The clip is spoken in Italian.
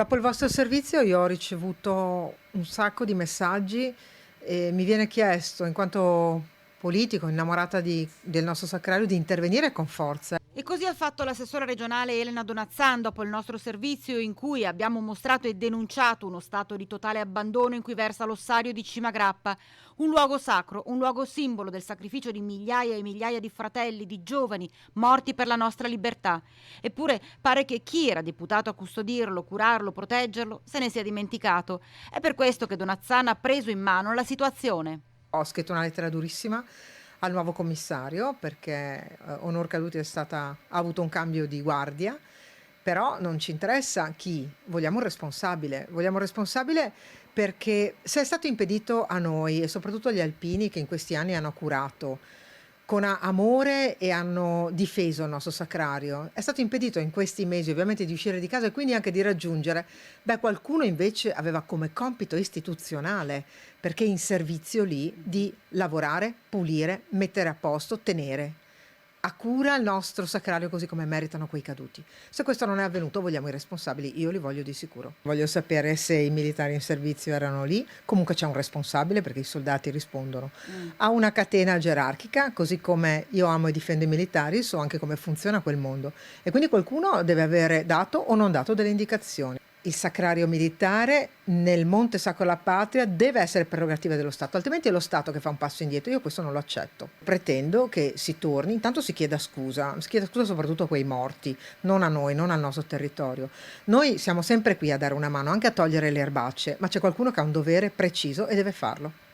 Dopo il vostro servizio io ho ricevuto un sacco di messaggi e mi viene chiesto, in quanto politico, innamorata del nostro sacrario, di intervenire con forza. E così ha fatto l'assessora regionale Elena Donazzan dopo il nostro servizio in cui abbiamo mostrato e denunciato uno stato di totale abbandono in cui versa l'ossario di Cimagrappa, un luogo sacro, un luogo simbolo del sacrificio di migliaia e migliaia di fratelli, di giovani morti per la nostra libertà. Eppure pare che chi era deputato a custodirlo, curarlo, proteggerlo se ne sia dimenticato. È per questo che Donazzan ha preso in mano la situazione. Ho scritto una lettera durissima al nuovo commissario perché Onor Caduti ha avuto un cambio di guardia, però non ci interessa chi, vogliamo un responsabile perché se è stato impedito a noi e soprattutto agli alpini che in questi anni hanno curato con amore e hanno difeso il nostro sacrario, è stato impedito in questi mesi ovviamente di uscire di casa e quindi anche di raggiungere, qualcuno invece aveva come compito istituzionale, perché in servizio lì, di lavorare, pulire, mettere a posto, tenere a cura il nostro sacrario così come meritano quei caduti. Se questo non è avvenuto, vogliamo i responsabili, io li voglio di sicuro. Voglio sapere se i militari in servizio erano lì, comunque c'è un responsabile perché i soldati rispondono a una catena gerarchica, così come io amo e difendo i militari, so anche come funziona quel mondo e quindi qualcuno deve avere dato o non dato delle indicazioni. Il sacrario militare nel Monte Sacro della Patria deve essere prerogativa dello Stato, altrimenti è lo Stato che fa un passo indietro. Io questo non lo accetto. Pretendo che si torni, intanto si chieda scusa soprattutto a quei morti, non a noi, non al nostro territorio. Noi siamo sempre qui a dare una mano, anche a togliere le erbacce, ma c'è qualcuno che ha un dovere preciso e deve farlo.